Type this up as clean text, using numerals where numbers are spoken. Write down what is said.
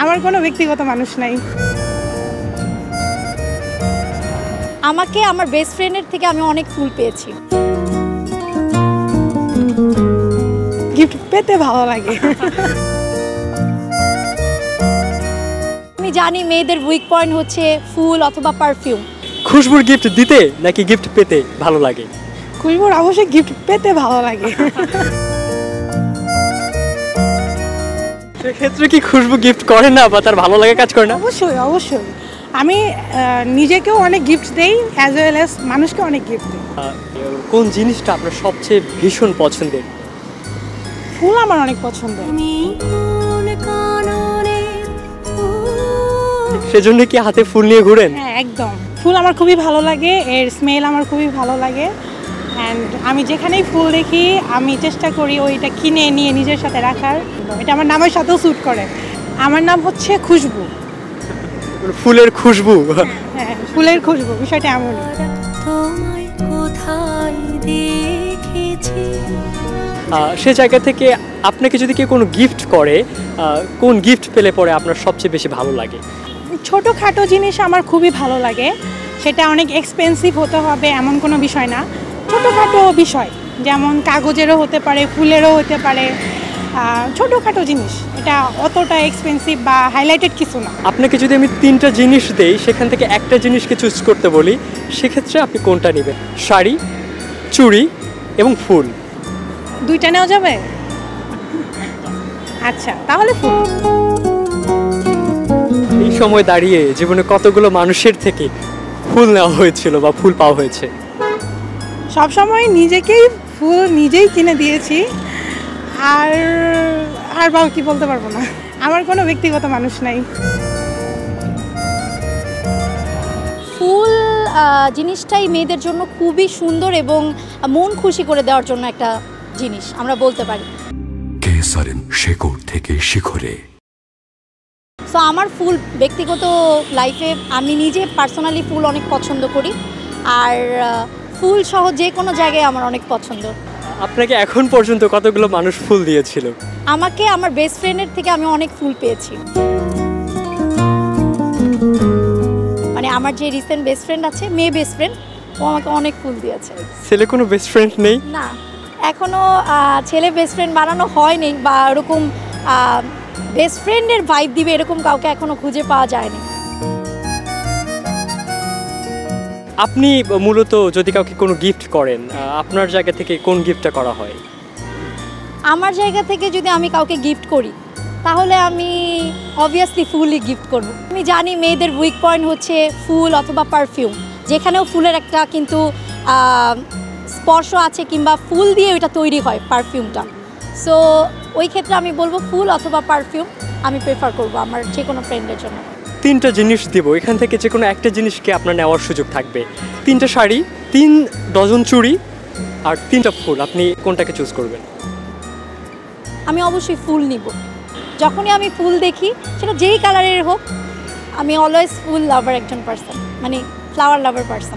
আমার কোনো ব্যক্তিগত মানুষ নাই। আমাকে আমার বেস্ট ফ্রেন্ডের থেকে আমি অনেক ফুল পেয়েছি। গিফট পেতে ভালো লাগে। আমি জানি মেয়েদের উইক পয়েন্ট হচ্ছে ফুল অথবা পারফিউম। খুশবুর গিফট দিতে নাকি গিফট পেতে ভালো লাগে? খুশবুর অবশ্যই গিফট পেতে ভালো লাগে। সেক্ষেত্রে কি খুশবু গিফট করে না বা তার ভালো লাগে কাজ করে না? অবশ্যই অবশ্যই আমি নিজেকেও অনেক গিফট দেই অ্যাজ ওয়েল অ্যাজ মানুষকে অনেক গিফট দিই। কোন জিনিসটা আপনার সবচেয়ে ভীষণ পছন্দের? ফুল আমার অনেক পছন্দ। সেজন্য কি হাতে ফুল নিয়ে ঘুরেন? হ্যাঁ একদম, ফুল আমার খুবই ভালো লাগে, এর স্মেল আমার খুবই ভালো লাগে। অ্যান্ড আমি যেখানেই ফুল দেখি আমি চেষ্টা করি ওইটা কিনে নিয়ে নিজের সাথে রাখার। এটা আমার নামের সাথেও স্যুট করে। আমার নাম হচ্ছে খুশবু। ফুলের খুশবু? হ্যাঁ ফুলের খুশবু, বিষয়টা এমন। সে জায়গা থেকে আপনাকে যদি কেউ কোনো গিফট করে, কোন গিফট পেলে পরে আপনার সবচেয়ে বেশি ভালো লাগে? ছোটোখাটো জিনিস আমার খুবই ভালো লাগে, সেটা অনেক এক্সপেন্সিভ হতে হবে এমন কোনো বিষয় না। ছোটোখাটো বিষয় যেমন কাগজেরও হতে পারে, ফুলেরও হতে পারে, ছোটোখাটো জিনিস, এটা অতটা এক্সপেন্সিভ বা হাইলাইটেড কিছু না। আপনাকে যদি আমি 3টা জিনিস দেই, সেখান থেকে একটা জিনিসকে চুজ করতে বলি, সেক্ষেত্রে আপনি কোনটা নেবেন? শাড়ি, চুড়ি এবং ফুল। 2টা নেওয়া যাবে? আচ্ছা তাহলে ফুল। এই সময় দাঁড়িয়ে জীবনে কতগুলো মানুষের থেকে ফুল নেওয়া হয়েছিল বা ফুল পাওয়া হয়েছে? সবসময় নিজেকেই ফুল নিজেই কিনে দিয়েছি, আর বাবা কি বলতে পারবো না। আমার কোনো ব্যক্তিগত মানুষ নাই। ফুল জিনিসটাই মেয়েদের জন্য খুবই সুন্দর এবং মন খুশি করে দেওয়ার জন্য একটা জিনিস আমরা বলতে পারি। কেসারেন শেকড় থেকে শিখরে। সো আমার ফুল ব্যক্তিগত লাইফে আমি নিজে পার্সোনালি ফুল অনেক পছন্দ করি, আর ফুল সহ যে কোনো জায়গায় আমার অনেক পছন্দ। আপনাকে এখন পর্যন্ত কতগুলো মানুষ ফুল দিয়েছিল? আমাকে আমার বেস্ট ফ্রেন্ডের থেকে আমি অনেক ফুল পেয়েছি। মানে আমার যে রিসেন্ট বেস্ট ফ্রেন্ড আছে, মেয়ে বেস্ট ফ্রেন্ড, ও আমাকে অনেক ফুল দিয়েছে। ছেলে কোনো বেস্ট ফ্রেন্ড নেই? না, এখনও ছেলে বেস্ট ফ্রেন্ড বানানো হয়নি, বা এরকম বেস্ট ফ্রেন্ডের ভাইব দিবে এরকম কাউকে এখনো খুঁজে পাওয়া যায়নি। আপনি মূলত যদি কাউকে কোনো গিফট করেন, আপনার জায়গা থেকে কোন গিফটটা করা হয়? আমার জায়গা থেকে যদি আমি কাউকে গিফট করি, তাহলে আমি অবভিয়াসলি ফুলই গিফট করব। আমি জানি মেয়েদের উইক পয়েন্ট হচ্ছে ফুল অথবা পারফিউম, যেখানেও ফুলের একটা কিন্তু স্পর্শ আছে, কিংবা ফুল দিয়ে ওইটা তৈরি হয় পারফিউমটা। সো ওই ক্ষেত্রে আমি বলবো ফুল অথবা পারফিউম আমি প্রেফার করব আমার যে কোনো ফ্রেন্ডের জন্য। 3টা জিনিস দিব, এখান থেকে যে কোনো একটা জিনিসকে আপনার নেওয়ার সুযোগ থাকবে। 3টা শাড়ি, 3 ডজন চুড়ি আর 3টা ফুল, আপনি কোনটাকে চুজ করবেন? আমি অবশ্যই ফুল নিব। যখনই আমি ফুল দেখি, সেটা যেই কালারের হোক, আমি অলওয়েজ ফুল লাভার একজন পার্সন, মানে ফ্লাওয়ার লাভার পার্সন।